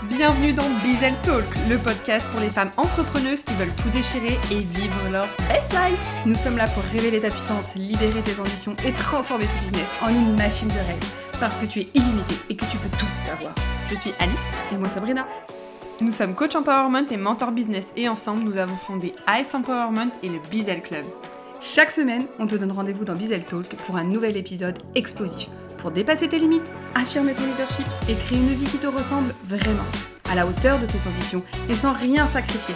Bienvenue dans Bizel Talk, le podcast pour les femmes entrepreneuses qui veulent tout déchirer et vivre leur best life. Nous sommes là pour révéler ta puissance, libérer tes ambitions et transformer ton business en une machine de rêve. Parce que tu es illimité et que tu peux tout avoir. Je suis Alice et moi Sabrina. Nous sommes coach empowerment et mentor business et ensemble nous avons fondé AS Empowerment et le Bizel Club. Chaque semaine, on te donne rendez-vous dans Bizel Talk pour un nouvel épisode explosif. Pour dépasser tes limites, affirmer ton leadership et créer une vie qui te ressemble vraiment, à la hauteur de tes ambitions et sans rien sacrifier.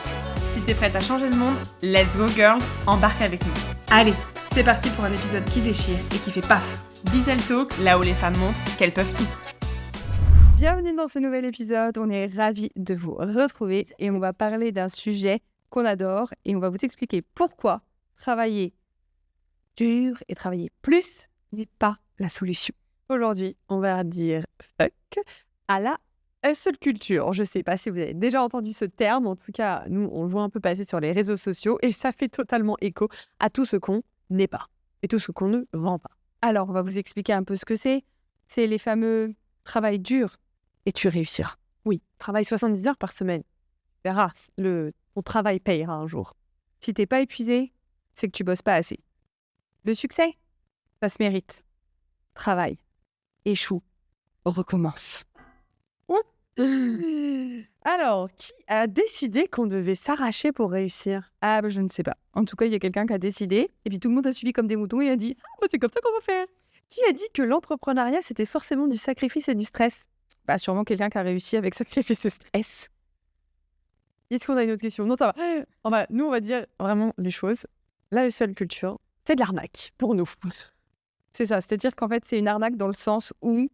Si t'es prête à changer le monde, let's go girl, embarque avec nous. Allez, c'est parti pour un épisode qui déchire et qui fait paf. Bizel Talk, là où les femmes montrent qu'elles peuvent tout. Bienvenue dans ce nouvel épisode, on est ravis de vous retrouver et on va parler d'un sujet qu'on adore et on va vous expliquer pourquoi travailler dur et travailler plus n'est pas la solution. Aujourd'hui, on va dire fuck à la hustle culture. Je ne sais pas si vous avez déjà entendu ce terme, en tout cas, nous, on le voit un peu passer sur les réseaux sociaux et ça fait totalement écho à tout ce qu'on n'est pas et tout ce qu'on ne vend pas. Alors, on va vous expliquer un peu ce que c'est. C'est les fameux travail dur et tu réussiras. Oui, travaille 70 heures par semaine. Tu verras, ton travail payera un jour. Si tu n'es pas épuisé, c'est que tu bosses pas assez. Le succès, ça se mérite. Travaille, échoue, recommence. Alors, qui a décidé qu'on devait s'arracher pour réussir ? Ah, je ne sais pas. En tout cas, il y a quelqu'un qui a décidé, et puis tout le monde a suivi comme des moutons et a dit « Ah, c'est comme ça qu'on va faire !» Qui a dit que l'entrepreneuriat, c'était forcément du sacrifice et du stress ? Bah, sûrement quelqu'un qui a réussi avec sacrifice et stress. Est-ce qu'on a une autre question ? Non, ça va. Nous, on va dire vraiment les choses. La hustle culture, c'est de l'arnaque pour nous. C'est ça, c'est-à-dire qu'en fait, c'est une arnaque dans le sens où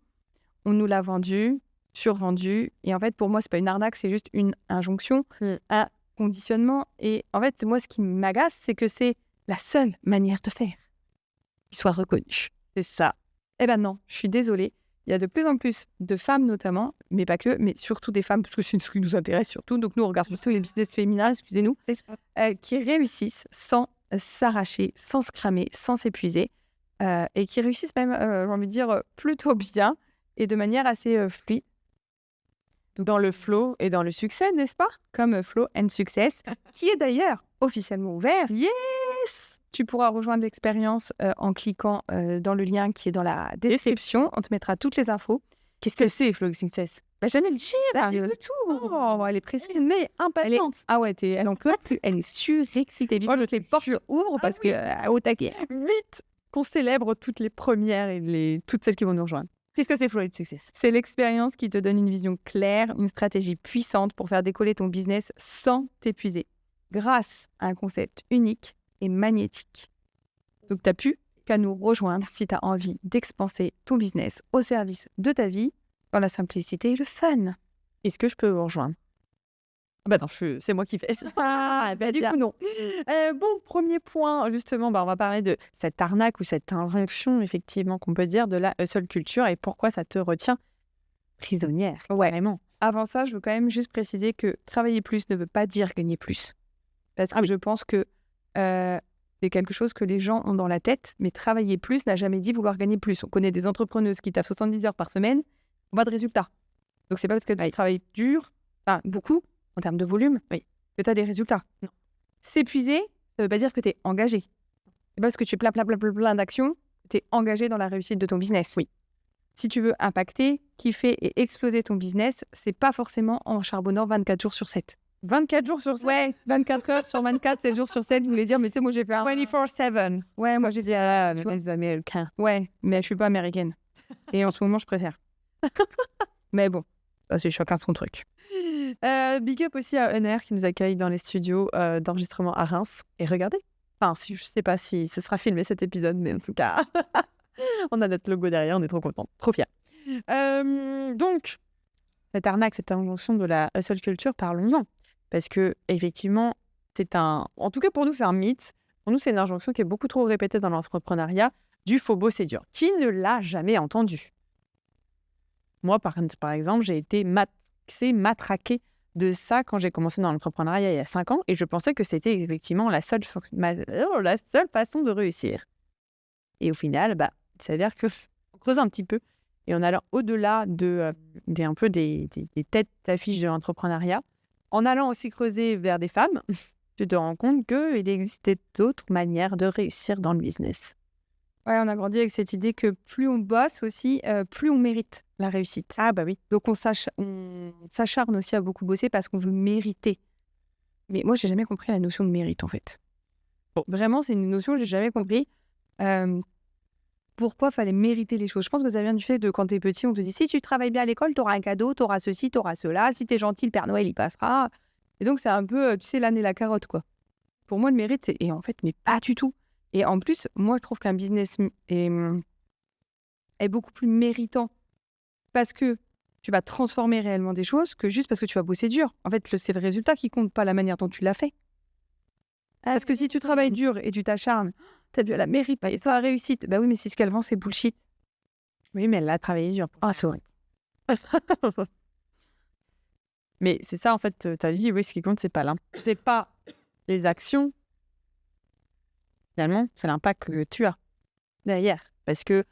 on nous l'a vendu, survendu. Et en fait, pour moi, c'est pas une arnaque, c'est juste une injonction, un conditionnement. Et en fait, moi, ce qui m'agace, c'est que c'est la seule manière de faire qu'il soit reconnu. C'est ça. Eh ben non, je suis désolée. Il y a de plus en plus de femmes notamment, mais pas que, mais surtout des femmes, parce que c'est ce qui nous intéresse surtout. Donc nous, on regarde surtout les business féminins, excusez-nous, qui réussissent sans s'arracher, sans se cramer, sans s'épuiser. Et qui réussissent même, j'ai envie de dire, plutôt bien et de manière assez fluide. Dans le flow et dans le succès, n'est-ce pas ? Comme Flow and Success, qui est d'ailleurs officiellement ouvert. Yes ! Tu pourras rejoindre l'expérience en cliquant dans le lien qui est dans la description. On te mettra toutes les infos. Qu'est-ce que c'est, Flow and Success ? J'allais le dire. Dis-le tout. Oh, elle est pressée, mais impatiente. Ah ouais, elle en peut plus. Elle est surexcitée. Moi, les portes ouvrent parce que au taquet. Vite qu'on célèbre toutes les premières et toutes celles qui vont nous rejoindre. Qu'est-ce que c'est Flow and Success ? C'est l'expérience qui te donne une vision claire, une stratégie puissante pour faire décoller ton business sans t'épuiser, grâce à un concept unique et magnétique. Donc, tu n'as plus qu'à nous rejoindre si tu as envie d'expanser ton business au service de ta vie, dans la simplicité et le fun. Est-ce que je peux vous rejoindre ? Bah non, c'est moi qui fais. Du coup, non. Bon, premier point, justement, on va parler de cette arnaque ou cette injonction, effectivement, qu'on peut dire de la hustle culture et pourquoi ça te retient prisonnière, carrément. Avant ça, je veux quand même juste préciser que travailler plus ne veut pas dire gagner plus. Parce que je pense que c'est quelque chose que les gens ont dans la tête, mais travailler plus n'a jamais dit vouloir gagner plus. On connaît des entrepreneuses qui taffent 70 heures par semaine, on voit de résultats. Donc, c'est pas parce que tu travailles dur, beaucoup, en termes de volume, que tu as des résultats. Non. S'épuiser, ça ne veut pas dire que tu es engagé. C'est pas parce que tu es plein d'actions que tu es engagé dans la réussite de ton business. Oui. Si tu veux impacter, kiffer et exploser ton business, c'est pas forcément en charbonnant 24 jours sur 7. 24 jours sur 7 Ouais, 24 heures sur 24, 7 jours sur 7, je voulais dire, mais tu sais, moi j'ai fait 24/7. Ouais, moi j'ai dit, les Américains. Ouais, mais je suis pas américaine. Et en ce moment, je préfère. Mais bon, c'est chacun son truc. Big up aussi à Honor qui nous accueille dans les studios d'enregistrement à Reims. Et regardez, je sais pas si ce sera filmé cet épisode, mais en tout cas, on a notre logo derrière, on est trop contents, trop fiers. Donc, cette arnaque, cette injonction de la hustle culture, parlons-en. Parce que, effectivement, en tout cas pour nous, c'est un mythe. Pour nous, c'est une injonction qui est beaucoup trop répétée dans l'entrepreneuriat, du faut bosser dur. Qui ne l'a jamais entendu ? Moi, par exemple, j'ai été matraquée de ça quand j'ai commencé dans l'entrepreneuriat il y a 5 ans et je pensais que c'était effectivement la seule façon de réussir. Et au final, il s'avère qu'on creuse un petit peu et en allant au-delà un peu des têtes d'affiche de l'entrepreneuriat, en allant aussi creuser vers des femmes, tu te rends compte qu'il existait d'autres manières de réussir dans le business. Ouais, on a grandi avec cette idée que plus on bosse aussi, plus on mérite la réussite. Ah bah oui. Donc on s'acharne aussi à beaucoup bosser parce qu'on veut mériter. Mais moi, j'ai jamais compris la notion de mérite, en fait. Bon, vraiment, c'est une notion que j'ai jamais compris. Pourquoi fallait mériter les choses? Je pense que ça vient du fait de quand t'es petit, on te dit si tu travailles bien à l'école, t'auras un cadeau, t'auras ceci, t'auras cela. Si t'es gentil, le Père Noël, il passera. Et donc, c'est un peu, tu sais, l'âne et la carotte, quoi. Pour moi, le mérite, c'est... Et en fait, mais pas du tout. Et en plus, moi, je trouve qu'un business est beaucoup plus méritant parce que tu vas transformer réellement des choses que juste parce que tu vas bosser dur. En fait, c'est le résultat qui compte, pas la manière dont tu l'as fait. Parce que si tu travailles dur et tu t'acharnes, t'as vu, elle a mérite, et toi, la réussite. Bah oui, mais si ce qu'elle vend, c'est bullshit. Oui, mais elle a travaillé dur. Ah, c'est horrible. Mais c'est ça, en fait, ta vie, oui, ce qui compte, c'est pas les actions. Finalement, c'est l'impact que tu as derrière. Parce que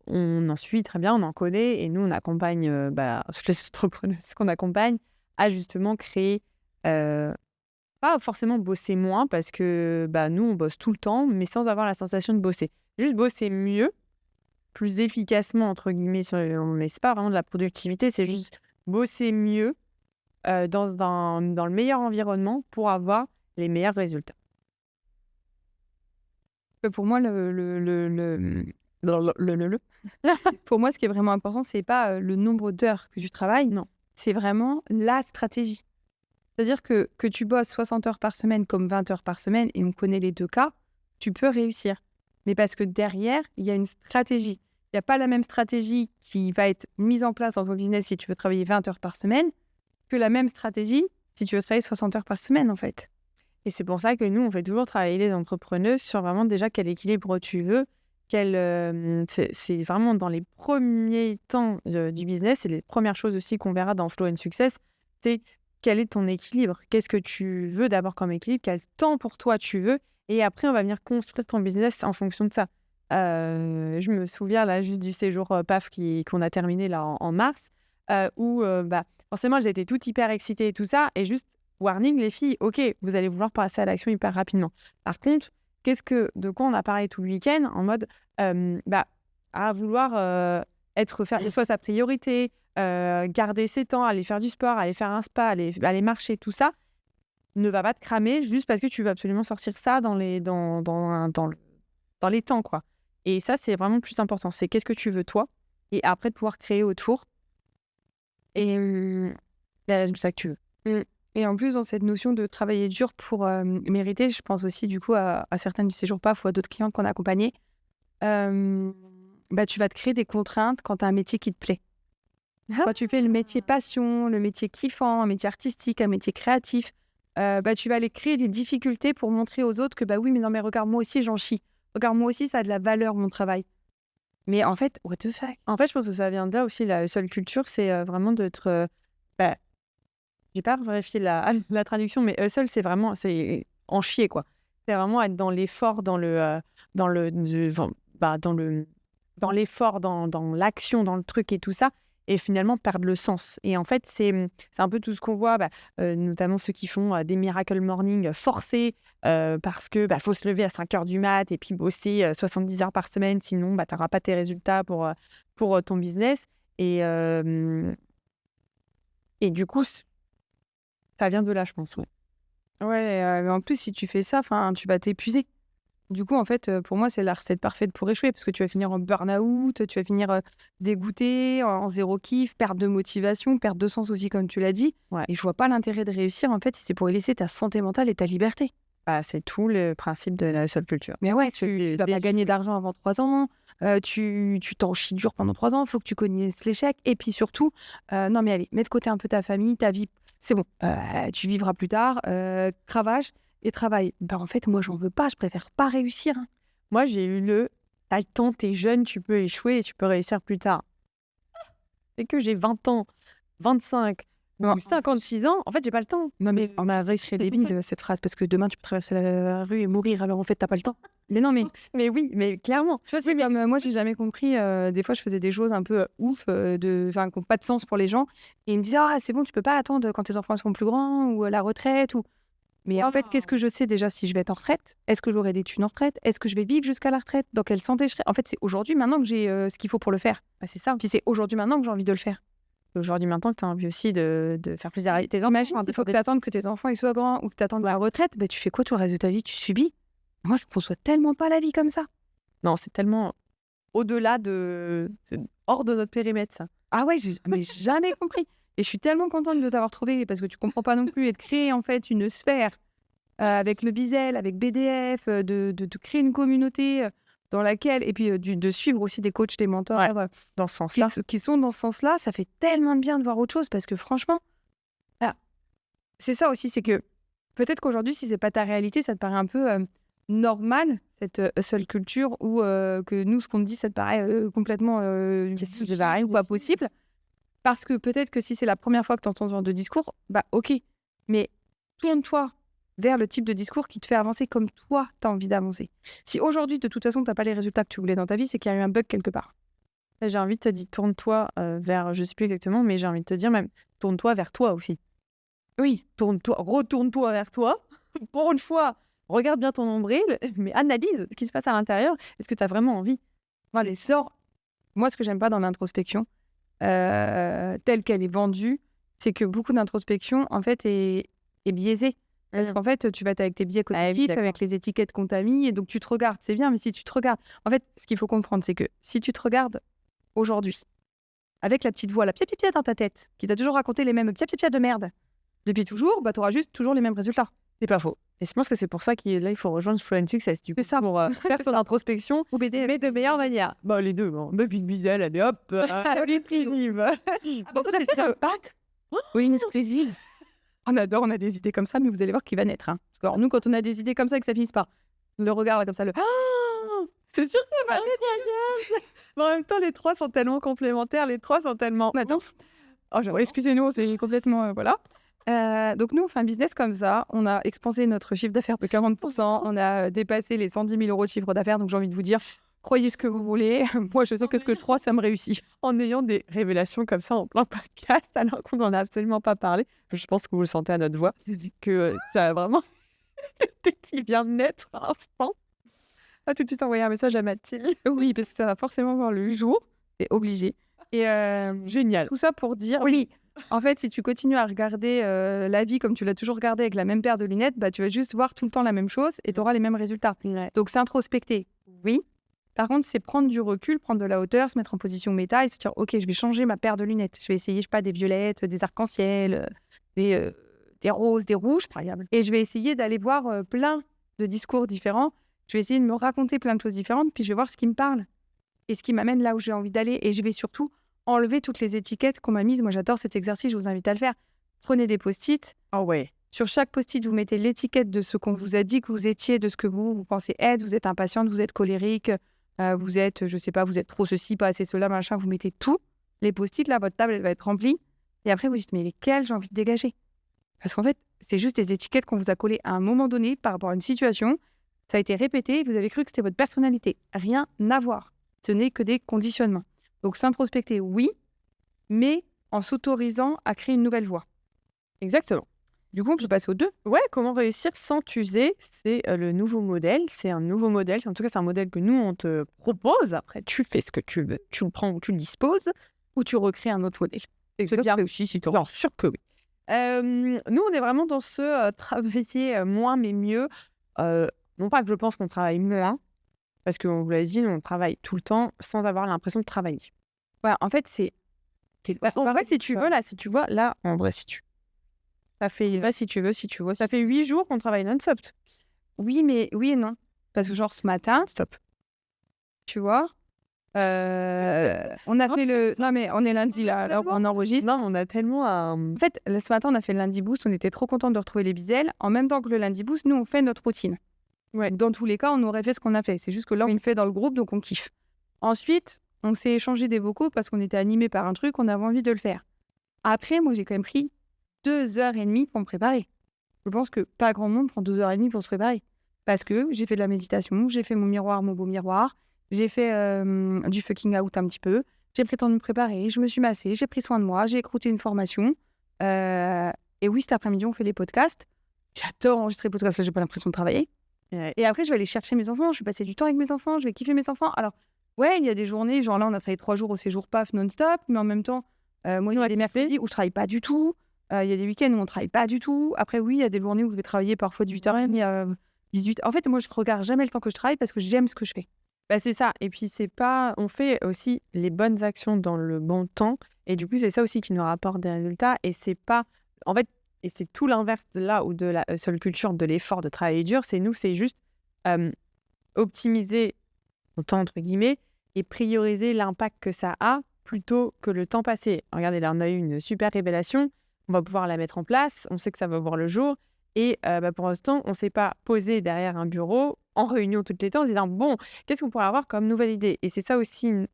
on en suit très bien, on en connaît, et nous, on accompagne toutes les entrepreneuses qu'on accompagne à justement créer, pas forcément bosser moins, parce que nous, on bosse tout le temps, mais sans avoir la sensation de bosser. Juste bosser mieux, plus efficacement, entre guillemets, mais c'est pas vraiment de la productivité, c'est juste bosser mieux dans le meilleur environnement pour avoir les meilleurs résultats. Pour moi, pour moi, ce qui est vraiment important, c'est pas le nombre d'heures que tu travailles, non. C'est vraiment la stratégie. C'est-à-dire que tu bosses 60 heures par semaine comme 20 heures par semaine, et on connaît les deux cas, tu peux réussir. Mais parce que derrière, il y a une stratégie. Il n'y a pas la même stratégie qui va être mise en place dans ton business si tu veux travailler 20 heures par semaine que la même stratégie si tu veux travailler 60 heures par semaine, en fait. Et c'est pour ça que nous, on fait toujours travailler les entrepreneuses sur vraiment déjà quel équilibre tu veux. C'est vraiment dans les premiers temps du business, et les premières choses aussi qu'on verra dans Flow and Success, c'est quel est ton équilibre, qu'est-ce que tu veux d'abord comme équilibre, quel temps pour toi tu veux, et après on va venir construire ton business en fonction de ça. Je me souviens là juste du séjour PAF qu'on a terminé là en mars, où forcément j'ai été toute hyper excitée et tout ça, et juste warning les filles, ok, vous allez vouloir passer à l'action hyper rapidement. Par contre, de quoi on a parlé tout le week-end, en mode à vouloir faire des fois sa priorité, garder ses temps, aller faire du sport, aller faire un spa, aller marcher, tout ça ne va pas te cramer juste parce que tu veux absolument sortir ça dans les temps, quoi. Et ça, c'est vraiment le plus important. C'est qu'est-ce que tu veux toi, et après de pouvoir créer autour et les résultats que tu veux. Et en plus, dans cette notion de travailler dur pour mériter, je pense aussi du coup à certaines du séjour PAF ou à d'autres clients qu'on a accompagnés. Tu vas te créer des contraintes quand tu as un métier qui te plaît. Quand tu fais le métier passion, le métier kiffant, un métier artistique, un métier créatif, tu vas aller créer des difficultés pour montrer aux autres que oui, mais non, mais regarde, moi aussi, j'en chie. Regarde, moi aussi, ça a de la valeur, mon travail. Mais en fait, what the fuck? En fait, je pense que ça vient de là aussi, la hustle culture, c'est vraiment d'être... j'ai pas vérifié la traduction, mais hustle, c'est en chier, quoi. C'est vraiment être dans l'effort, dans l'effort, dans l'action, dans le truc et tout ça, et finalement perdre le sens. Et en fait, c'est un peu tout ce qu'on voit, notamment ceux qui font des miracle morning forcés, parce que faut se lever à 5h du mat et puis bosser 70 heures par semaine, sinon tu n'auras pas tes résultats pour ton business. Et du coup, ça vient de là, je pense. Ouais, mais en plus, si tu fais ça, tu vas t'épuiser. Du coup, en fait, pour moi, c'est la recette parfaite pour échouer, parce que tu vas finir en burn-out, tu vas finir dégoûté, en zéro kiff, perte de motivation, perte de sens aussi, comme tu l'as dit. Ouais. Et je vois pas l'intérêt de réussir, en fait, si c'est pour laisser ta santé mentale et ta liberté. C'est tout le principe de la hustle culture. Mais ouais, tu vas pas gagner d'argent avant 3 ans, tu t'en chies dur pendant 3 ans, il faut que tu connaisses l'échec. Et puis surtout, non mais allez, mets de côté un peu ta famille, ta vie, c'est bon, tu vivras plus tard, cravache et travail. En fait, moi, j'en veux pas, je préfère pas réussir. Moi, j'ai eu t'as le temps, t'es jeune, tu peux échouer et tu peux réussir plus tard. C'est que j'ai 20 ans, 25, ou 56 ans, en fait, j'ai pas le temps. Non mais on a réussi débile cette phrase, parce que demain, tu peux traverser la rue et mourir, alors en fait, t'as pas le temps. Mais non, mais oui, mais clairement. Tu vois, c'est comme moi, j'ai jamais compris. Des fois, je faisais des choses un peu ouf, qui n'ont pas de sens pour les gens. Et ils me disaient, ah, c'est bon, tu peux pas attendre quand tes enfants seront plus grands ou la retraite. Mais en fait, qu'est-ce que je sais déjà si je vais être en retraite? Est-ce que j'aurai des thunes en retraite? Est-ce que je vais vivre jusqu'à la retraite? Dans quelle santé je serai? En fait, c'est aujourd'hui, maintenant que j'ai ce qu'il faut pour le faire. Bah, c'est ça. Puis c'est aujourd'hui, maintenant que j'ai envie de le faire. Aujourd'hui, maintenant que tu as envie aussi de faire plaisir à tes enfants. Imagine, il faut que tu attendes que tes enfants ils soient grands ou que tu attendes la retraite. Bah, tu fais quoi tout le reste de ta vie? Tu subis. Moi, je ne conçois tellement pas la vie comme ça. Non, c'est tellement au-delà hors de notre périmètre, ça. Ah ouais, mais jamais compris. Et je suis tellement contente de t'avoir trouvé parce que tu comprends pas non plus et de créer en fait une sphère avec le Bizel, avec BDF, de créer une communauté dans laquelle, et puis de suivre aussi des coachs, des mentors dans ce sens-là. qui sont dans ce sens-là. Ça fait tellement de bien de voir autre chose parce que franchement, c'est ça aussi, c'est que peut-être qu'aujourd'hui, si c'est pas ta réalité, ça te paraît un peu normal, cette hustle culture, ou que nous, ce qu'on te dit, ça te paraît complètement ou pas possible. Parce que peut-être que si c'est la première fois que tu entends ce genre de discours, bah ok, mais tourne-toi vers le type de discours qui te fait avancer comme toi, tu as envie d'avancer. Si aujourd'hui, de toute façon, tu n'as pas les résultats que tu voulais dans ta vie, c'est qu'il y a eu un bug quelque part. J'ai envie de te dire, tourne-toi vers, je sais plus exactement, mais j'ai envie de te dire même, tourne-toi vers toi aussi. Oui, retourne-toi vers toi. Pour une fois, regarde bien ton nombril, mais analyse ce qui se passe à l'intérieur. Est-ce que tu as vraiment envie? Allez, sors. Moi, ce que j'aime pas dans l'introspection, telle qu'elle est vendue, c'est que beaucoup d'introspection, en fait, est biaisée. Parce qu'en fait, tu vas être avec tes biais cognitifs, avec les étiquettes qu'on t'a mis, et donc tu te regardes. C'est bien, mais si tu te regardes... En fait, ce qu'il faut comprendre, c'est que si tu te regardes aujourd'hui, avec la petite voix, la pia-pia-pia dans ta tête, qui t'a toujours raconté les mêmes pia-pia-pia de merde, depuis toujours, bah, tu auras juste toujours les mêmes résultats. C'est pas faux. Et je pense que c'est pour ça qu'il il faut rejoindre Flow and Success, du coup. C'est ça, pour faire son introspection, ou BDF. mais de meilleure manière. Bah, les deux. Mais puis une Bizel, allez hop, on est exclusive. Bon, toi, t'es un pack. Oui, une exclusive. On adore, on a des idées comme ça, mais vous allez voir qu'il va naître. Hein. Alors nous, quand on a des idées comme ça et que ça finisse par le regard là, comme ça, c'est sûr que ça va naître. Mais en même temps, les trois sont tellement complémentaires, les trois sont tellement... Attends. Excusez-nous, c'est complètement... voilà. Donc nous, on fait un business comme ça. On a expansé notre chiffre d'affaires de 40%. On a dépassé les 110 000 euros de chiffre d'affaires. Donc j'ai envie de vous dire, croyez ce que vous voulez. Moi, je sais que ce que je crois, ça me réussit. En ayant des révélations comme ça en plein podcast, alors qu'on n'en a absolument pas parlé, je pense que vous le sentez à notre voix, que ça a vraiment... qui vient de naître, enfant. A tout de suite envoyer un message à Mathilde. Oui, parce que ça va forcément voir le jour. C'est obligé. Et génial. Tout ça pour dire, oui, en fait, si tu continues à regarder la vie comme tu l'as toujours regardée avec la même paire de lunettes, bah, tu vas juste voir tout le temps la même chose et tu auras les mêmes résultats. Ouais. Donc, c'est introspecter, oui. Par contre, c'est prendre du recul, prendre de la hauteur, se mettre en position méta et se dire, OK, je vais changer ma paire de lunettes. Je vais essayer, je sais pas, des violettes, des arcs-en-ciel, des roses, des rouges. Incroyable. Et je vais essayer d'aller voir plein de discours différents. Je vais essayer de me raconter plein de choses différentes, puis je vais voir ce qui me parle et ce qui m'amène là où j'ai envie d'aller. Et je vais surtout enlever toutes les étiquettes qu'on m'a mises. Moi, j'adore cet exercice, je vous invite à le faire. Prenez des post-it. Ah ouais. Sur chaque post-it, vous mettez l'étiquette de ce qu'on vous a dit que vous étiez, de ce que vous pensez être. Vous êtes impatiente, vous êtes colérique, vous êtes, je sais pas, vous êtes trop ceci, pas assez cela, machin. Vous mettez tout. Les post-it, là, votre table, elle va être remplie. Et après, vous dites, mais lesquels j'ai envie de dégager? Parce qu'en fait, c'est juste des étiquettes qu'on vous a collées à un moment donné par rapport à une situation. Ça a été répété, vous avez cru que c'était votre personnalité. Rien à voir. Ce n'est que des conditionnements. Donc, s'introspecter, oui, mais en s'autorisant à créer une nouvelle voie. Exactement. Du coup, on peut passer aux deux. Ouais, comment réussir sans t'user, c'est le nouveau modèle. C'est un nouveau modèle. En tout cas, c'est un modèle que nous, on te propose. Après, tu fais ce que tu veux. Tu le prends ou tu le disposes, ou tu recrées un autre modèle. C'est bien aussi, si tu Bien sûr que oui. Nous, on est vraiment dans ce travailler moins mais mieux. Non pas que je pense qu'on travaille mieux là, parce qu'on vous l'a dit, on travaille tout le temps sans avoir l'impression de travailler. Ouais, en fait, c'est... En vrai, si tu vois, là, en vrai, si tu... Ça fait... Bah, si tu veux. Ça fait 8 jours qu'on travaille non-stop. Oui, mais oui et non. Parce que genre, ce matin... Stop. Tu vois, on a fait le... Non, mais on est lundi, là, alors on enregistre. Non, on a tellement... En fait, ce matin, on a fait le lundi boost. On était trop contents de retrouver les Bizel. En même temps que le lundi boost, nous, on fait notre routine. Ouais. Dans tous les cas, on aurait fait ce qu'on a fait. C'est juste que là, on le fait dans le groupe, donc on kiffe. Ensuite, on s'est échangé des vocaux parce qu'on était animés par un truc, on avait envie de le faire. Après, moi, j'ai quand même pris 2h30 pour me préparer. Je pense que pas grand monde prend 2h30 pour se préparer. Parce que j'ai fait de la méditation, j'ai fait mon miroir, mon beau miroir, j'ai fait du fucking out un petit peu, j'ai pris le temps de me préparer, je me suis massée, j'ai pris soin de moi, j'ai écouté une formation. Et oui, cet après-midi, on fait des podcasts. J'adore enregistrer les podcasts, là, j'ai pas l'impression de travailler. Et après, je vais aller chercher mes enfants, je vais passer du temps avec mes enfants, je vais kiffer mes enfants. Alors, ouais, il y a des journées, genre là, on a travaillé 3 jours au séjour PAF non-stop, mais en même temps, moi, il y a des mercredis où je travaille pas du tout. Il y a des week-ends où on travaille pas du tout. Après, oui, il y a des journées où je vais travailler parfois 18h30 à 18h. En fait, moi, je regarde jamais le temps que je travaille parce que j'aime ce que je fais. Bah, c'est ça. Et puis, c'est pas... On fait aussi les bonnes actions dans le bon temps. Et du coup, c'est ça aussi qui nous rapporte des résultats. Et c'est pas... En fait, et c'est tout l'inverse de là où de la seule culture de l'effort, de travailler dur. C'est nous, c'est juste optimiser le temps, entre guillemets, et prioriser l'impact que ça a plutôt que le temps passé. Regardez, là, on a eu une super révélation. On va pouvoir la mettre en place. On sait que ça va voir le jour. Et pour l'instant, on ne s'est pas posé derrière un bureau en réunion toutes les temps en se disant bon, qu'est-ce qu'on pourrait avoir comme nouvelle idée? Et c'est ça aussi, nous,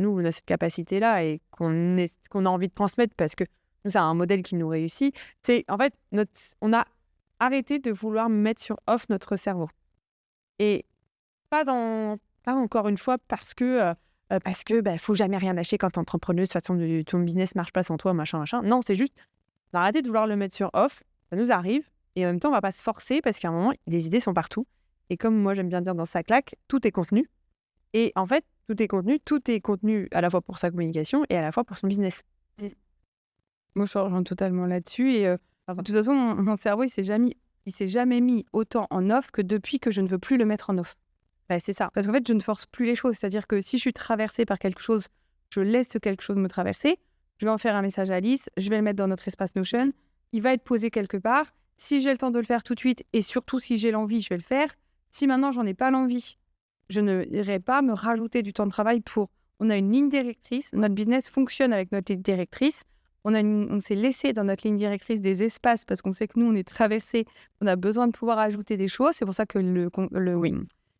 on a cette capacité-là et qu'on a envie de transmettre parce que nous, c'est un modèle qui nous réussit. C'est en fait, on a arrêté de vouloir mettre sur off notre cerveau. Et pas encore une fois parce que faut jamais rien lâcher quand t'es entrepreneuse. De toute façon, ton business marche pas sans toi, machin. Non, c'est juste, on a arrêté de vouloir le mettre sur off. Ça nous arrive. Et en même temps, on va pas se forcer parce qu'à un moment, les idées sont partout. Et comme moi, j'aime bien dire dans sa claque, tout est contenu. Et en fait, tout est contenu à la fois pour sa communication et à la fois pour son business. Moi, je rejoins totalement là-dessus. Et de toute façon, mon cerveau, il s'est jamais mis autant en off que depuis que je ne veux plus le mettre en off. Bah, c'est ça. Parce qu'en fait, je ne force plus les choses. C'est-à-dire que si je suis traversée par quelque chose, je laisse quelque chose me traverser. Je vais en faire un message à Alice, je vais le mettre dans notre espace Notion. Il va être posé quelque part. Si j'ai le temps de le faire tout de suite et surtout si j'ai l'envie, je vais le faire. Si maintenant, j'en ai pas l'envie, je n'irai pas me rajouter du temps de travail pour... On a une ligne directrice. Notre business fonctionne avec notre ligne directrice. On s'est laissé dans notre ligne directrice des espaces parce qu'on sait que nous, on est traversés. On a besoin de pouvoir ajouter des choses. C'est pour ça que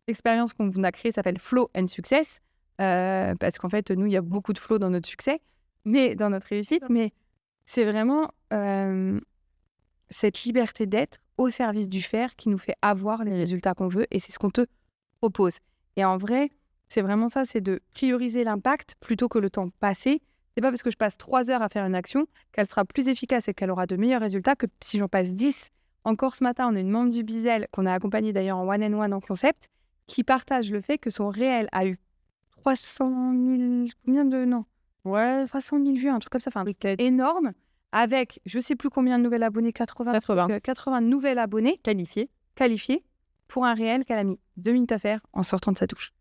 l'expérience qu'on a créée s'appelle Flow and Success. Parce qu'en fait, nous, il y a beaucoup de flow dans notre succès, mais dans notre réussite. Mais c'est vraiment cette liberté d'être au service du faire qui nous fait avoir les résultats qu'on veut. Et c'est ce qu'on te propose. Et en vrai, c'est vraiment ça, c'est de prioriser l'impact plutôt que le temps passé. C'est pas parce que je passe 3 heures à faire une action qu'elle sera plus efficace et qu'elle aura de meilleurs résultats que si j'en passe 10. Encore ce matin, on a une membre du Bizel qu'on a accompagnée d'ailleurs en one-on-one en concept qui partage le fait que son réel a eu 300 000... Combien de... Non. Ouais, 300 000 vues, un truc comme ça. Enfin, un truc énorme avec je sais plus combien de nouvel abonnés, 80 nouvel abonnés qualifiés pour un réel qu'elle a mis 2 minutes à faire en sortant de sa douche.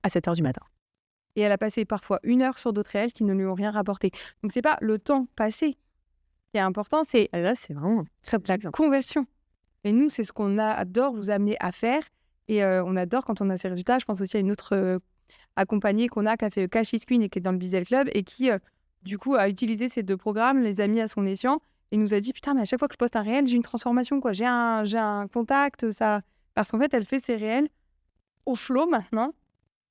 À 7h du matin. Et elle a passé parfois 1 heure sur d'autres réels qui ne lui ont rien rapporté. Donc, c'est pas le temps passé qui est important, c'est là, c'est vraiment très la conversion. Et nous, c'est ce qu'on adore vous amener à faire. Et on adore quand on a ces résultats. Je pense aussi à une autre accompagnée qu'on a qui a fait Cash is Queen et qui est dans le Bizel Club et qui, du coup, a utilisé ces 2 programmes, les a mis à son escient et nous a dit « Putain, mais à chaque fois que je poste un réel, j'ai une transformation, quoi. J'ai un contact, ça... » Parce qu'en fait, elle fait ses réels au flow maintenant.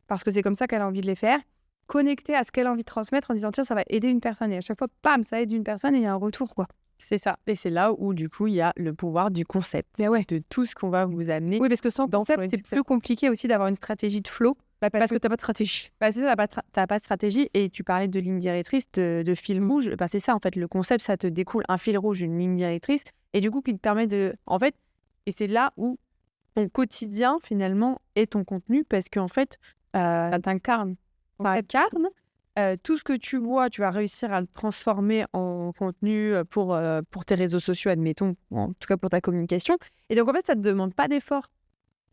Parce que c'est comme ça qu'elle a envie de les faire, connectée à ce qu'elle a envie de transmettre en disant tiens, ça va aider une personne. Et à chaque fois, bam, ça aide une personne et il y a un retour, quoi. C'est ça. Et c'est là où, du coup, il y a le pouvoir du concept. Mais ouais. De tout ce qu'on va vous amener. Oui, parce que sans concept, c'est plus compliqué aussi d'avoir une stratégie de flow. Parce que tu n'as pas de stratégie. C'est ça, tu n'as pas de stratégie. Et tu parlais de ligne directrice, de fil rouge. C'est ça, en fait. Le concept, ça te découle un fil rouge, une ligne directrice. Et du coup, qui te permet de... En fait, et c'est là où ton quotidien, finalement, est ton contenu. Parce qu'en fait, ça t'incarne. Tout ce que tu vois, tu vas réussir à le transformer en contenu pour tes réseaux sociaux, admettons, en tout cas pour ta communication. Et donc, en fait, ça ne te demande pas d'effort.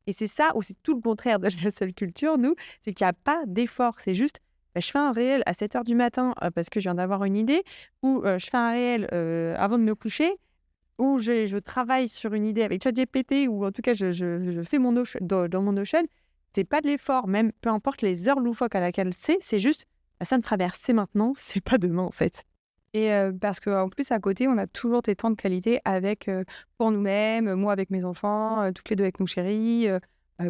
Et c'est ça, ou c'est tout le contraire de la seule culture, nous, c'est qu'il n'y a pas d'effort. C'est juste, je fais un réel à 7h du matin parce que je viens d'avoir une idée, ou je fais un réel avant de me coucher, ou je travaille sur une idée avec ChatGPT, ou en tout cas, je fais mon Notion, dans mon Notion. C'est pas de l'effort, même peu importe les heures loufoques à laquelle c'est juste, ça me traverse, c'est maintenant, c'est pas demain en fait. Et parce qu'en plus, à côté, on a toujours des temps de qualité avec, pour nous-mêmes, moi avec mes enfants, toutes les deux avec mon chéri,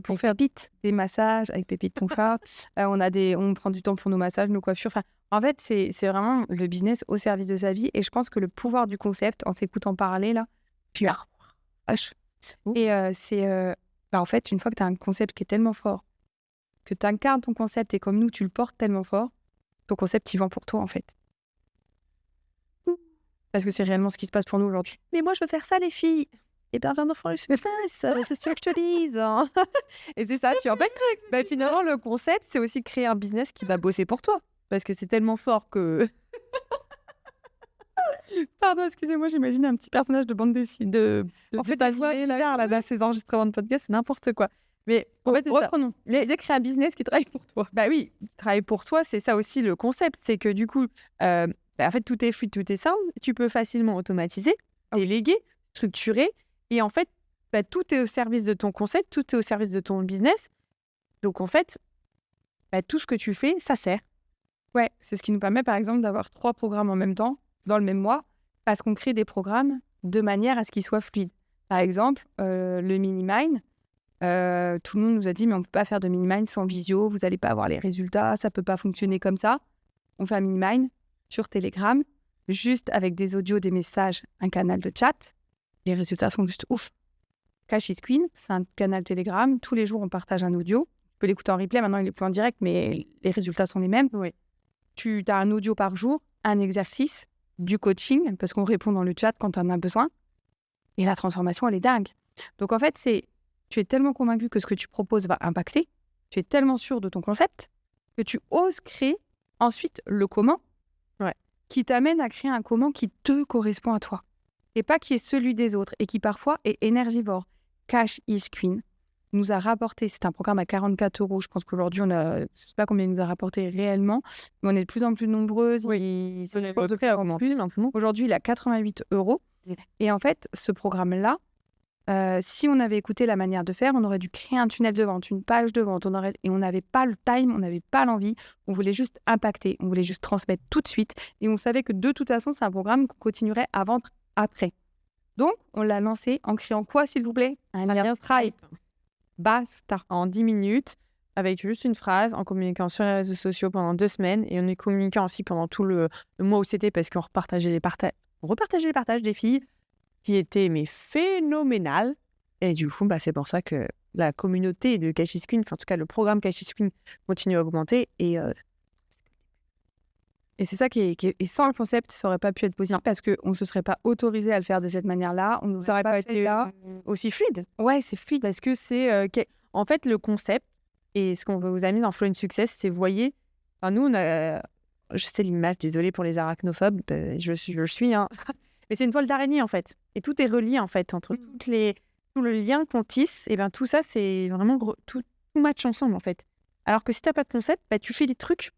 pour faire des massages avec Pépite, ton chat. On prend du temps pour nos massages, nos coiffures. Enfin, en fait, c'est vraiment le business au service de sa vie. Et je pense que le pouvoir du concept, en t'écoutant parler, là, puis et c'est... Bah, en fait, une fois que tu as un concept qui est tellement fort, que tu incarnes ton concept et comme nous, tu le portes tellement fort, ton concept, il vend pour toi, en fait. Parce que c'est réellement ce qui se passe pour nous aujourd'hui. Mais moi, je veux faire ça, les filles. Et bien, viens dans le success, c'est ce que je te dis. Hein. Et c'est ça, en fait, finalement, le concept, c'est aussi créer un business qui va bosser pour toi. Parce que c'est tellement fort que... Pardon, excusez-moi, j'imagine un petit personnage de bande dessinée. En fait, là, ces enregistrements de podcast, c'est n'importe quoi. Mais en fait, reprenons. Mais créer un business qui travaille pour toi. Bah oui, qui travaille pour toi, c'est ça aussi le concept. C'est que du coup, en fait, tout est fluide, tout est simple. Tu peux facilement automatiser, déléguer, structurer. Et en fait, tout est au service de ton concept, tout est au service de ton business. Donc en fait, tout ce que tu fais, ça sert. Ouais, c'est ce qui nous permet par exemple d'avoir 3 programmes en même temps, dans le même mois, parce qu'on crée des programmes de manière à ce qu'ils soient fluides. Par exemple, le mini-mine, tout le monde nous a dit mais on ne peut pas faire de mini-mine sans visio, vous n'allez pas avoir les résultats, ça ne peut pas fonctionner comme ça. On fait un mini-mine sur Telegram, juste avec des audios, des messages, un canal de chat. Les résultats sont juste ouf. Cash is Queen, c'est un canal Telegram. Tous les jours, on partage un audio. Tu peux l'écouter en replay. Maintenant, il est plus en direct, mais les résultats sont les mêmes. Oui. Tu as un audio par jour, un exercice, du coaching, parce qu'on répond dans le chat quand on en a besoin. Et la transformation, elle est dingue. Donc, en fait, tu es tellement convaincu que ce que tu proposes va impacter. Tu es tellement sûr de ton concept que tu oses créer ensuite le comment qui t'amène à créer un comment qui te correspond à toi. Et pas qui est celui des autres et qui parfois est énergivore. Cash is Queen nous a rapporté, c'est un programme à 44 €. Je pense qu'aujourd'hui, je ne sais pas combien il nous a rapporté réellement, mais on est de plus en plus nombreuses. Oui, Aujourd'hui, il est à 88 €. Et en fait, ce programme-là, si on avait écouté la manière de faire, on aurait dû créer un tunnel de vente, une page de vente, et on n'avait pas le time, on n'avait pas l'envie, on voulait juste impacter, on voulait juste transmettre tout de suite. Et on savait que de toute façon, c'est un programme qu'on continuerait à vendre après. Donc, on l'a lancé en créant quoi, s'il vous plaît? Un lien Stripe. Basta. En 10 minutes, avec juste une phrase, en communiquant sur les réseaux sociaux pendant 2 semaines et en y communiquant aussi pendant tout le mois où c'était parce qu'on repartageait les partages des filles qui étaient phénoménales. Et du coup, c'est pour ça que la communauté de Cash is Queen, enfin en tout cas le programme Cash is Queen continue à augmenter et c'est ça et sans le concept, ça n'aurait pas pu être possible parce qu'on ne se serait pas autorisé à le faire de cette manière-là. On n'aurait pas été là. Aussi fluide. Ouais, c'est fluide. Parce que c'est... En fait, le concept et ce qu'on vous a mis dans Flow and Success, c'est, vous voyez... Enfin, nous, on a... Je sais l'image, désolée pour les arachnophobes, je suis, hein. Mais c'est une toile d'araignée, en fait. Et tout est relié, en fait, entre tout le lien qu'on tisse. Et tout ça, c'est vraiment... Tout match ensemble, en fait. Alors que si tu n'as pas de concept, tu fais des trucs...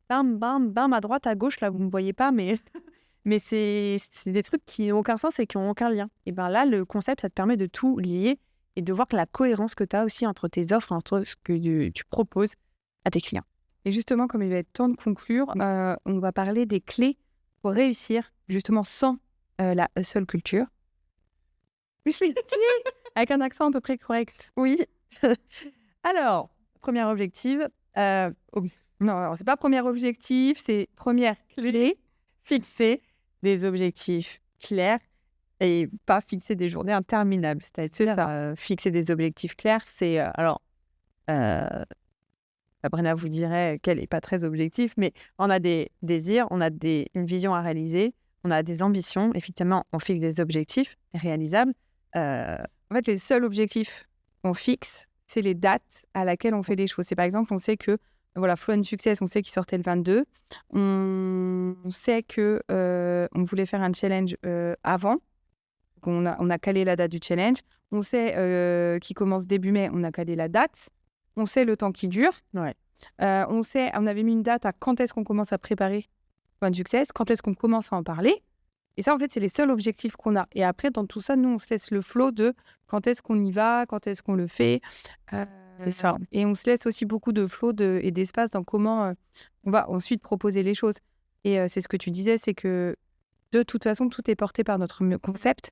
Bam, bam, bam, à droite, à gauche, là, vous ne me voyez pas, mais c'est des trucs qui n'ont aucun sens et qui n'ont aucun lien. Et là, le concept, ça te permet de tout lier et de voir que la cohérence que tu as aussi entre tes offres, entre ce que tu proposes à tes clients. Et justement, comme il va être temps de conclure, on va parler des clés pour réussir, justement, sans la hustle culture. Avec un accent à peu près correct. Oui. Alors, premier objectif... Non, alors c'est pas premier objectif, c'est première clé. Fixer des objectifs clairs et pas fixer des journées interminables. C'est-à-dire fixer des objectifs clairs, c'est... Sabrina vous dirait qu'elle n'est pas très objectif, mais on a des désirs, on a une vision à réaliser, on a des ambitions. Effectivement, on fixe des objectifs réalisables. En fait, les seuls objectifs qu'on fixe, c'est les dates à laquelle on fait des choses. C'est par exemple, on sait que voilà, Flow and Success, on sait qu'il sortait le 22. On sait que on voulait faire un challenge avant. On a calé la date du challenge. On sait qu'il commence début mai, on a calé la date. On sait le temps qui dure. Ouais. On avait mis une date à quand est-ce qu'on commence à préparer Flow and Success, quand est-ce qu'on commence à en parler. Et ça, en fait, c'est les seuls objectifs qu'on a. Et après, dans tout ça, nous, on se laisse le flow de quand est-ce qu'on y va, quand est-ce qu'on le fait. C'est ça. Et on se laisse aussi beaucoup de flow et d'espace dans comment on va ensuite proposer les choses. Et c'est ce que tu disais, c'est que de toute façon, tout est porté par notre concept.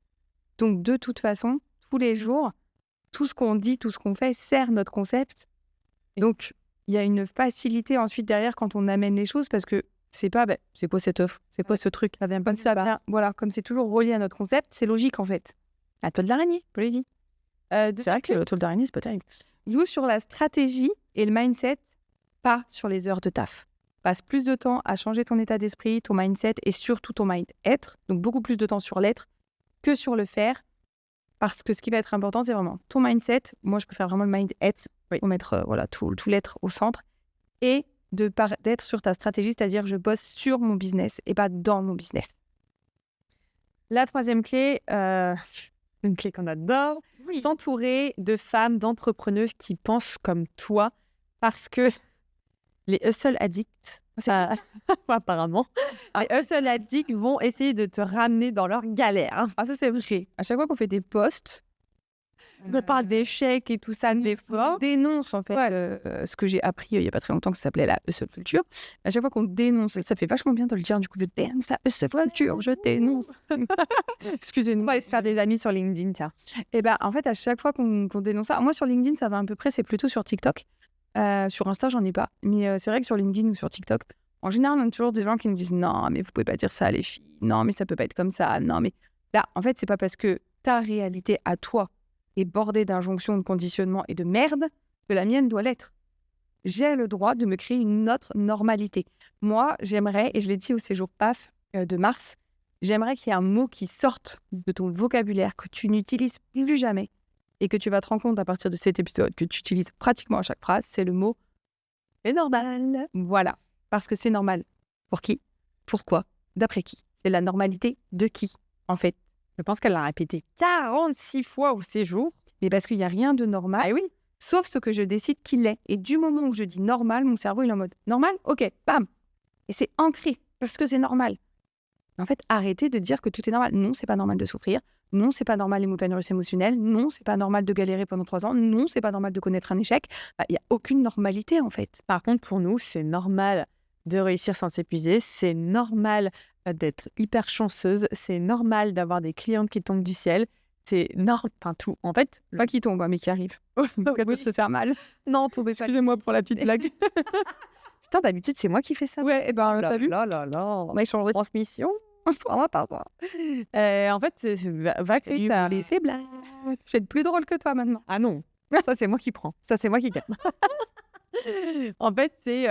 Donc, de toute façon, tous les jours, tout ce qu'on dit, tout ce qu'on fait sert notre concept. Donc, il y a une facilité ensuite derrière quand on amène les choses parce que c'est pas, c'est quoi cette offre? C'est quoi ce truc? Ça vient pas Voilà, comme c'est toujours relié à notre concept, c'est logique en fait. À toi de l'araignée, je l'ai dit. C'est vrai que l'auto d'araignée, c'est pas terrible. Joue sur la stratégie et le mindset, pas sur les heures de taf. Passe plus de temps à changer ton état d'esprit, ton mindset et surtout ton mind-être. Donc, beaucoup plus de temps sur l'être que sur le faire. Parce que ce qui va être important, c'est vraiment ton mindset. Moi, je préfère vraiment le mind-être pour mettre tout l'être au centre. Et d'être sur ta stratégie, c'est-à-dire je bosse sur mon business et pas dans mon business. La troisième clé, une clé qu'on adore, s'entourer de femmes, d'entrepreneuses qui pensent comme toi, parce que les hustle addicts, apparemment, les hustle addicts vont essayer de te ramener dans leur galère. Ah, ça, c'est vrai. À chaque fois qu'on fait des posts, on parle d'échecs et tout ça, d'efforts. On dénonce, en fait, ce que j'ai appris il n'y a pas très longtemps, que ça s'appelait la hustle culture. À chaque fois qu'on dénonce, ça fait vachement bien de le dire, du coup, je dénonce la hustle culture, je dénonce. Excusez-nous. On va aller se faire des amis sur LinkedIn, tiens. Et en fait, à chaque fois qu'on dénonce ça, moi, sur LinkedIn, ça va à peu près, c'est plutôt sur TikTok. Sur Insta, j'en ai pas. Mais c'est vrai que sur LinkedIn ou sur TikTok, en général, on a toujours des gens qui nous disent « Non, mais vous pouvez pas dire ça, les filles. Non, mais ça peut pas être comme ça. Non, mais… » Là, en fait, c'est pas parce que ta réalité à toi est bordée d'injonctions, de conditionnements et de merde que la mienne doit l'être. J'ai le droit de me créer une autre normalité. Moi, j'aimerais, et je l'ai dit au séjour PAF de mars, j'aimerais qu'il y ait un mot qui sorte de ton vocabulaire, que tu n'utilises plus jamais, et que tu vas te rendre compte à partir de cet épisode, que tu utilises pratiquement à chaque phrase, c'est le mot « c'est normal ». Voilà, parce que c'est normal. Pour qui ? Pourquoi ? D'après qui ? C'est la normalité de qui, en fait ? Je pense qu'elle l'a répété 46 fois au séjour. Mais parce qu'il n'y a rien de normal, Ah oui. sauf ce que je décide qu'il est. Et du moment où je dis normal, mon cerveau il est en mode normal, ok, bam. Et c'est ancré parce que c'est normal. En fait, arrêtez de dire que tout est normal. Non, c'est pas normal de souffrir. Non, c'est pas normal les montagnes russes émotionnelles. Non, c'est pas normal de galérer pendant 3 ans. Non, c'est pas normal de connaître un échec. Il y a aucune normalité en fait. Par contre, pour nous, c'est normal de réussir sans s'épuiser. C'est normal d'être hyper chanceuse. C'est normal d'avoir des clientes qui tombent du ciel. C'est normal, enfin tout. En fait, pas qui tombe, mais qui arrive. Ça peut se faire mal. Non, excusez-moi pour la petite blague. Putain, d'habitude, c'est moi qui fais ça. Ouais, et t'as vu ? Là. On a échangé de transmission. En fait, va créer ta... laisser blague. Je vais être plus drôle que toi maintenant. Ah non, ça c'est moi qui prends. Ça c'est moi qui gagne. En fait, c'est,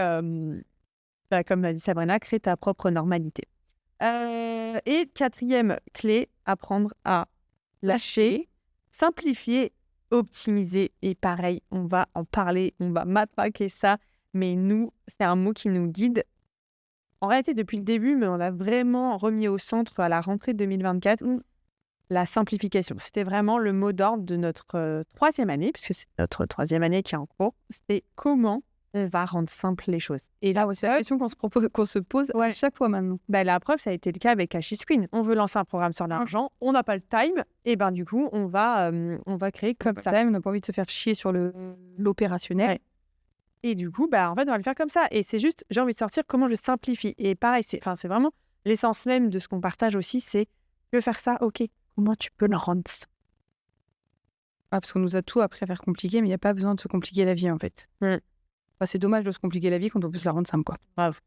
comme l'a dit Sabrina, créer ta propre normalité. Et 4e clé, apprendre à lâcher, simplifier, optimiser. Et pareil, on va en parler, on va matraquer ça. Mais nous, c'est un mot qui nous guide. En réalité, depuis le début, mais on l'a vraiment remis au centre à la rentrée 2024, la simplification. C'était vraiment le mot d'ordre de notre 3e année, puisque c'est notre 3e année qui est en cours. C'était comment on va rendre simple les choses. Et là, c'est la question qu'on se pose à chaque fois maintenant. La preuve, ça a été le cas avec Ashis Queen. On veut lancer un programme sur l'argent, on n'a pas le time, et du coup, on va créer comme ça. On n'a pas envie de se faire chier sur l'opérationnel. Ouais. Et du coup, en fait, on va le faire comme ça. Et c'est juste, j'ai envie de sortir comment je simplifie. Et pareil, c'est vraiment l'essence même de ce qu'on partage aussi, c'est je veux faire ça, ok, comment tu peux le rendre ça ? Parce qu'on nous a tout appris à faire compliqué, mais il n'y a pas besoin de se compliquer la vie, en fait. C'est dommage de se compliquer la vie quand on peut se la rendre simple, quoi. Bravo.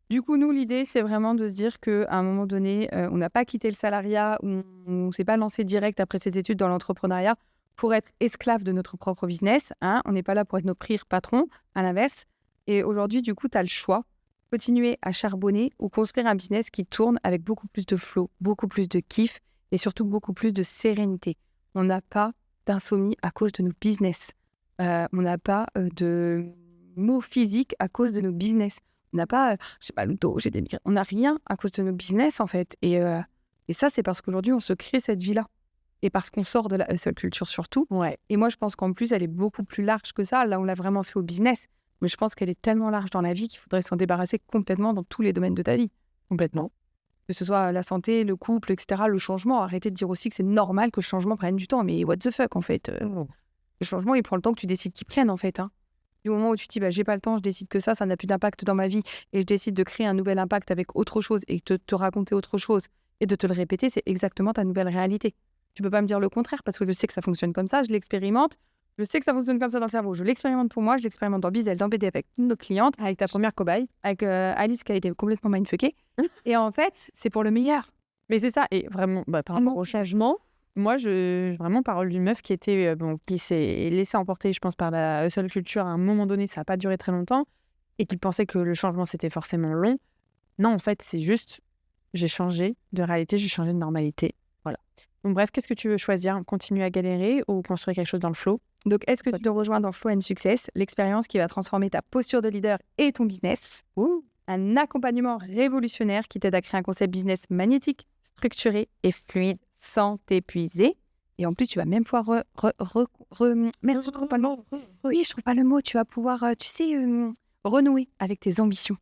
Du coup, nous, l'idée, c'est vraiment de se dire qu'à un moment donné, on n'a pas quitté le salariat, on ne s'est pas lancé direct après ses études dans l'entrepreneuriat pour être esclave de notre propre business. On n'est pas là pour être nos pires patrons, à l'inverse. Et aujourd'hui, du coup, tu as le choix. Continuer à charbonner ou construire un business qui tourne avec beaucoup plus de flow, beaucoup plus de kiff et surtout beaucoup plus de sérénité. On n'a pas d'insomnie à cause de nos business. On n'a pas de maux physiques à cause de nos business. On n'a pas, j'ai pas le dos, j'ai des migraines. On n'a rien à cause de nos business, en fait. Et ça, c'est parce qu'aujourd'hui, on se crée cette vie-là. Et parce qu'on sort de la hustle culture surtout. Ouais. Et moi, je pense qu'en plus, elle est beaucoup plus large que ça. Là, on l'a vraiment fait au business. Mais je pense qu'elle est tellement large dans la vie qu'il faudrait s'en débarrasser complètement dans tous les domaines de ta vie. Complètement. Que ce soit la santé, le couple, etc., le changement. Arrêtez de dire aussi que c'est normal que le changement prenne du temps. Mais what the fuck, en fait. Le changement, il prend le temps que tu décides qu'il prenne, en fait. Du moment où tu te dis, j'ai pas le temps, je décide que ça n'a plus d'impact dans ma vie et je décide de créer un nouvel impact avec autre chose et de te raconter autre chose et de te le répéter, c'est exactement ta nouvelle réalité. Tu peux pas me dire le contraire parce que je sais que ça fonctionne comme ça, je l'expérimente, je sais que ça fonctionne comme ça dans le cerveau, je l'expérimente pour moi, je l'expérimente dans Bizel, dans BD avec nos clientes. Avec ta première cobaye. Avec Alice qui a été complètement mindfuckée. Et en fait, c'est pour le meilleur. Mais c'est ça, et vraiment, par rapport au changement, Moi, vraiment, parole d'une meuf qui était, qui s'est laissée emporter, je pense, par la hustle culture à un moment donné, ça n'a pas duré très longtemps, et qui pensait que le changement, c'était forcément long. Non, en fait, c'est juste, j'ai changé de réalité, j'ai changé de normalité. Voilà. Donc, bref, qu'est-ce que tu veux choisir? Continuer à galérer ou construire quelque chose dans le flow? Donc, est-ce que tu te rejoins dans Flow and Success, l'expérience qui va transformer ta posture de leader et ton business? Un accompagnement révolutionnaire qui t'aide à créer un concept business magnétique, structuré et fluide sans t'épuiser. Et en plus, tu vas même pouvoir merde, je trouve pas le mot. Oui, je trouve pas le mot. Tu vas pouvoir, renouer avec tes ambitions.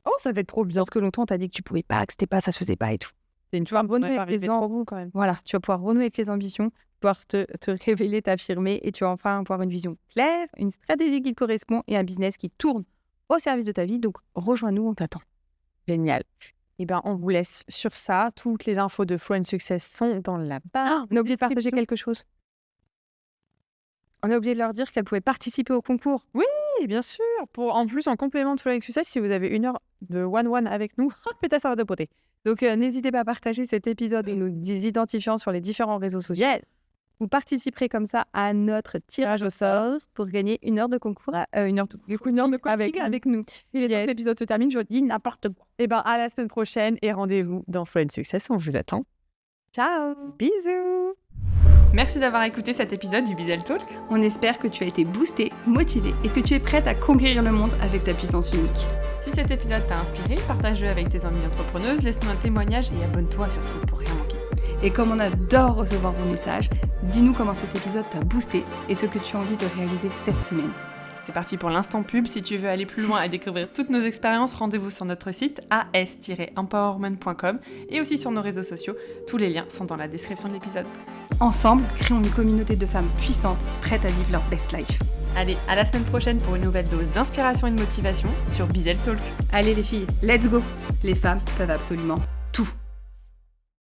Oh, ça va être trop bien. Parce que longtemps, on t'a dit que tu pouvais pas, que c'était pas, ça se faisait pas et tout. Tu vas renouer avec tes ambitions. quand même. Voilà, tu vas pouvoir renouer avec tes ambitions, pouvoir te révéler, t'affirmer et tu vas enfin avoir une vision claire, une stratégie qui te correspond et un business qui tourne au service de ta vie. Donc, rejoins-nous, on t'attend. Génial. Eh bien, on vous laisse sur ça. Toutes les infos de Flow and Success sont dans la barre. On a oublié de partager quelque chose. On a oublié de leur dire qu'elles pouvaient participer au concours. Oui, bien sûr. En plus, en complément de Flow and Success, si vous avez 1 heure de one-one avec nous, peut-être ça va de beauté. Donc, n'hésitez pas à partager cet épisode et nous identifiant sur les différents réseaux sociaux. Yes. Vous participerez comme ça à notre tirage au sort pour gagner 1 heure de concours, 1 heure de coaching avec nous. Et dès que l'épisode se termine, je dis n'importe quoi. Eh bien, à la semaine prochaine et rendez-vous dans Flow and Success. On vous attend. Ciao. Bisous. Merci d'avoir écouté cet épisode du Bizel Talk. On espère que tu as été boosté, motivé et que tu es prête à conquérir le monde avec ta puissance unique. Si cet épisode t'a inspiré, partage-le avec tes amies entrepreneuses, laisse-nous un témoignage et abonne-toi surtout pour rien manquer. Et comme on adore recevoir vos messages, dis-nous comment cet épisode t'a boosté et ce que tu as envie de réaliser cette semaine. C'est parti pour l'instant pub. Si tu veux aller plus loin et découvrir toutes nos expériences, rendez-vous sur notre site as-empowerment.com et aussi sur nos réseaux sociaux. Tous les liens sont dans la description de l'épisode. Ensemble, créons une communauté de femmes puissantes, prêtes à vivre leur best life. Allez, à la semaine prochaine pour une nouvelle dose d'inspiration et de motivation sur Bizel Talk. Allez les filles, let's go! Les femmes peuvent absolument tout.